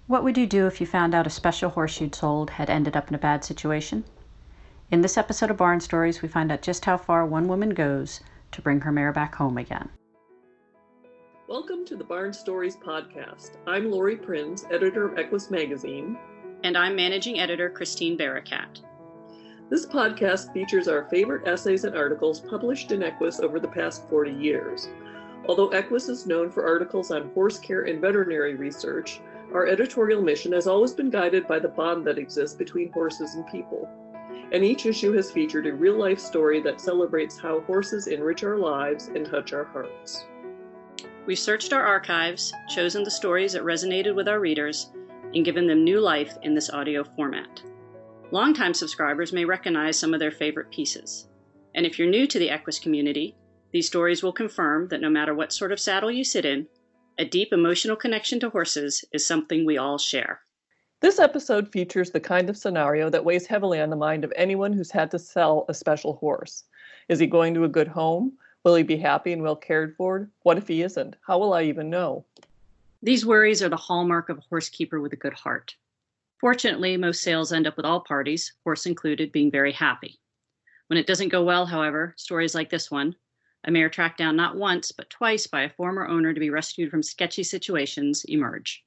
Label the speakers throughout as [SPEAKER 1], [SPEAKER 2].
[SPEAKER 1] What would you do if you found out a special horse you'd sold had ended up in a bad situation? In this episode of Barn Stories, we find out just how far one woman goes to bring her mare back home again.
[SPEAKER 2] Welcome to the Barn Stories podcast. I'm Lori Prinz, editor of Equus Magazine.
[SPEAKER 1] And I'm managing editor Christine Barakat.
[SPEAKER 2] This podcast features our favorite essays and articles published in Equus over the past 40 years. Although Equus is known for articles on horse care and veterinary research, our editorial mission has always been guided by the bond that exists between horses and people. And each issue has featured a real-life story that celebrates how horses enrich our lives and touch our hearts.
[SPEAKER 1] We've searched our archives, chosen the stories that resonated with our readers, and given them new life in this audio format. Longtime subscribers may recognize some of their favorite pieces. And if you're new to the Equus community, these stories will confirm that no matter what sort of saddle you sit in, a deep emotional connection to horses is something we all share.
[SPEAKER 2] This episode features the kind of scenario that weighs heavily on the mind of anyone who's had to sell a special horse. Is he going to a good home? Will he be happy and well cared for? What if he isn't? How will I even know?
[SPEAKER 1] These worries are the hallmark of a horsekeeper with a good heart. Fortunately, most sales end up with all parties, horse included, being very happy. When it doesn't go well, however, stories like this one, a mare tracked down not once, but twice by a former owner to be rescued from sketchy situations, emerge.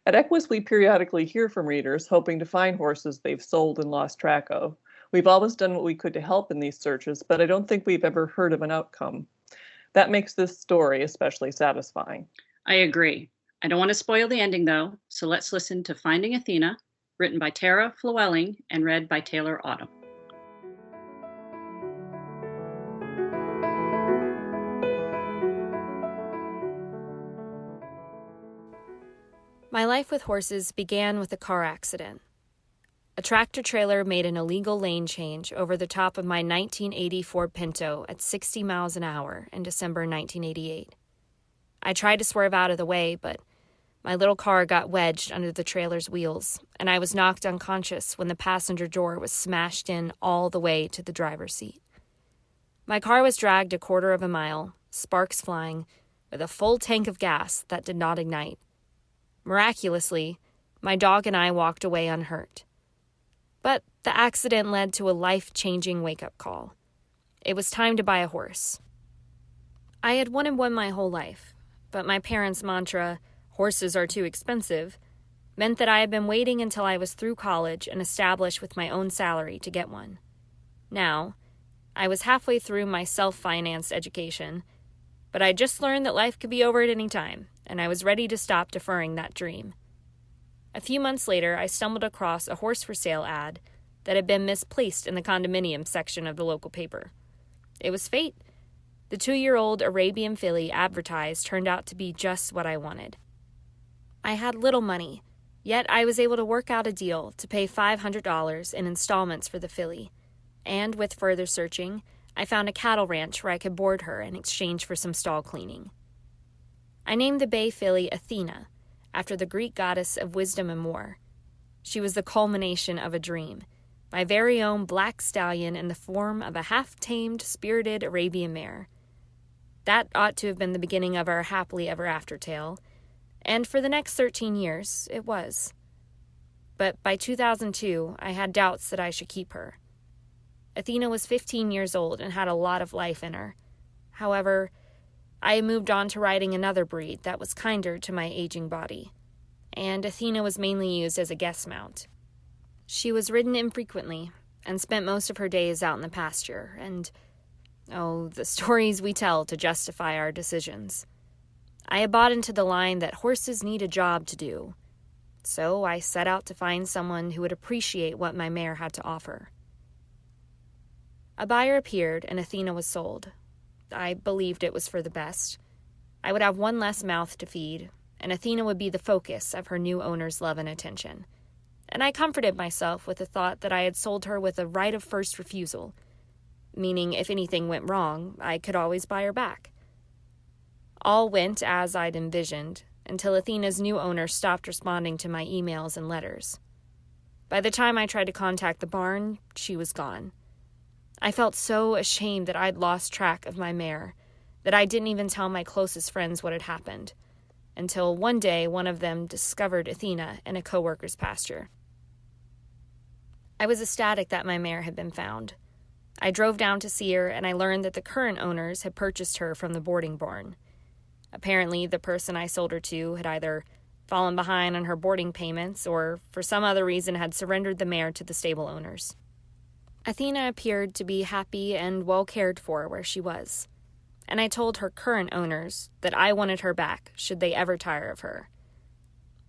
[SPEAKER 2] At Equus, we periodically hear from readers hoping to find horses they've sold and lost track of. We've always done what we could to help in these searches, but I don't think we've ever heard of an outcome. That makes this story especially satisfying.
[SPEAKER 1] I agree. I don't want to spoil the ending, though, so let's listen to Finding Athena, written by Tara Flewelling and read by Taylor Autumn.
[SPEAKER 3] My life with horses began with a car accident. A tractor-trailer made an illegal lane change over the top of my 1980 Ford Pinto at 60 miles an hour in December 1988. I tried to swerve out of the way, but my little car got wedged under the trailer's wheels, and I was knocked unconscious when the passenger door was smashed in all the way to the driver's seat. My car was dragged a quarter of a mile, sparks flying, with a full tank of gas that did not ignite. Miraculously, my dog and I walked away unhurt. But the accident led to a life-changing wake-up call. It was time to buy a horse. I had wanted one my whole life, but my parents' mantra, "horses are too expensive," meant that I had been waiting until I was through college and established with my own salary to get one. Now, I was halfway through my self-financed education, but I just learned that life could be over at any time, and I was ready to stop deferring that dream. A few months later, I stumbled across a horse for sale ad that had been misplaced in the condominium section of the local paper. It was fate. The 2-year-old Arabian filly advertised turned out to be just what I wanted. I had little money, yet I was able to work out a deal to pay $500 in installments for the filly, and with further searching, I found a cattle ranch where I could board her in exchange for some stall cleaning. I named the bay filly Athena, after the Greek goddess of wisdom and war. She was the culmination of a dream, my very own black stallion in the form of a half-tamed, spirited Arabian mare. That ought to have been the beginning of our happily ever after tale, and for the next 13 years, it was. But by 2002, I had doubts that I should keep her. Athena was 15 years old and had a lot of life in her. However, I had moved on to riding another breed that was kinder to my aging body, and Athena was mainly used as a guest mount. She was ridden infrequently and spent most of her days out in the pasture, and, the stories we tell to justify our decisions. I had bought into the line that horses need a job to do, so I set out to find someone who would appreciate what my mare had to offer. A buyer appeared, and Athena was sold. I believed it was for the best. I would have one less mouth to feed, and Athena would be the focus of her new owner's love and attention. And I comforted myself with the thought that I had sold her with a right of first refusal, meaning if anything went wrong, I could always buy her back. All went as I'd envisioned, until Athena's new owner stopped responding to my emails and letters. By the time I tried to contact the barn, she was gone. I felt so ashamed that I'd lost track of my mare, that I didn't even tell my closest friends what had happened, until one day one of them discovered Athena in a coworker's pasture. I was ecstatic that my mare had been found. I drove down to see her, and I learned that the current owners had purchased her from the boarding barn. Apparently, the person I sold her to had either fallen behind on her boarding payments or, for some other reason, had surrendered the mare to the stable owners. Athena appeared to be happy and well cared for where she was, and I told her current owners that I wanted her back should they ever tire of her.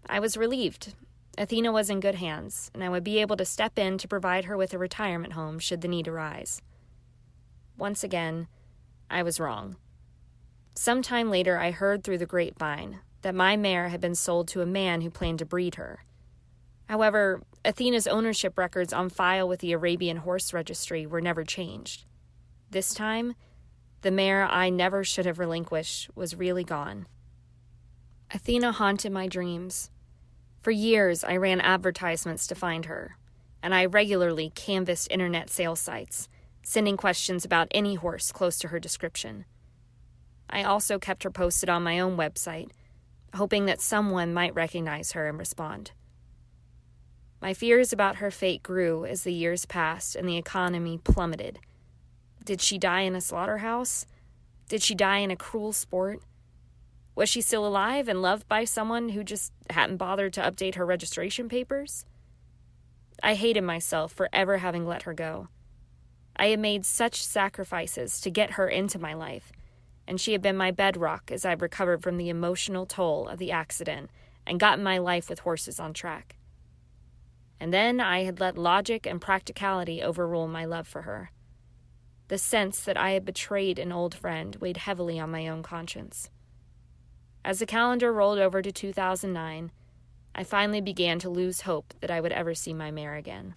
[SPEAKER 3] I was relieved. Athena was in good hands, and I would be able to step in to provide her with a retirement home should the need arise. Once again, I was wrong. Sometime later, I heard through the grapevine that my mare had been sold to a man who planned to breed her. However, Athena's ownership records on file with the Arabian Horse Registry were never changed. This time, the mare I never should have relinquished was really gone. Athena haunted my dreams. For years, I ran advertisements to find her, and I regularly canvassed internet sales sites, sending questions about any horse close to her description. I also kept her posted on my own website, hoping that someone might recognize her and respond. My fears about her fate grew as the years passed and the economy plummeted. Did she die in a slaughterhouse? Did she die in a cruel sport? Was she still alive and loved by someone who just hadn't bothered to update her registration papers? I hated myself for ever having let her go. I had made such sacrifices to get her into my life, and she had been my bedrock as I recovered from the emotional toll of the accident and gotten my life with horses on track. And then I had let logic and practicality overrule my love for her. The sense that I had betrayed an old friend weighed heavily on my own conscience. As the calendar rolled over to 2009, I finally began to lose hope that I would ever see my mare again.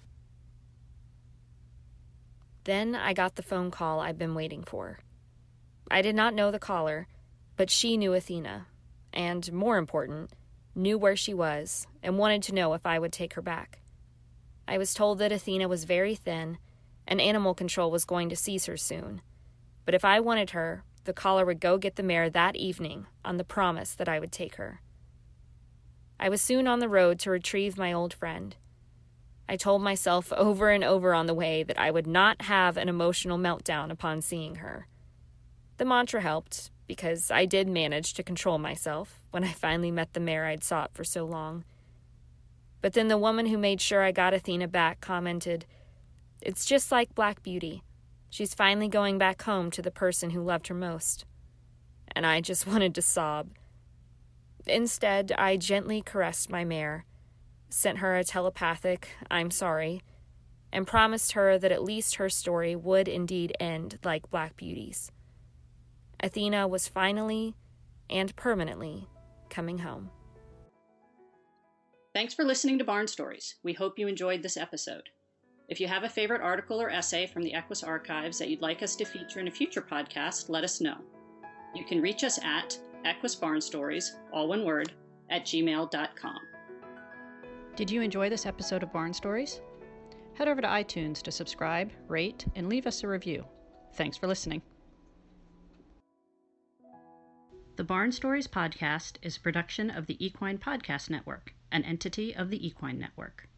[SPEAKER 3] Then I got the phone call I'd been waiting for. I did not know the caller, but she knew Athena, and, more important, knew where she was and wanted to know if I would take her back. I was told that Athena was very thin, and animal control was going to seize her soon. But if I wanted her, the caller would go get the mare that evening on the promise that I would take her. I was soon on the road to retrieve my old friend. I told myself over and over on the way that I would not have an emotional meltdown upon seeing her. The mantra helped, because I did manage to control myself when I finally met the mare I'd sought for so long. But then the woman who made sure I got Athena back commented, "It's just like Black Beauty. She's finally going back home to the person who loved her most." And I just wanted to sob. Instead, I gently caressed my mare, sent her a telepathic "I'm sorry," and promised her that at least her story would indeed end like Black Beauty's. Athena was finally and permanently coming home.
[SPEAKER 1] Thanks for listening to Barn Stories. We hope you enjoyed this episode. If you have a favorite article or essay from the Equus archives that you'd like us to feature in a future podcast, let us know. You can reach us at equusbarnstories, all one word, @gmail.com.
[SPEAKER 4] Did you enjoy this episode of Barn Stories? Head over to iTunes to subscribe, rate, and leave us a review. Thanks for listening. The Barn Stories podcast is a production of the Equine Podcast Network, an entity of the Equine Network.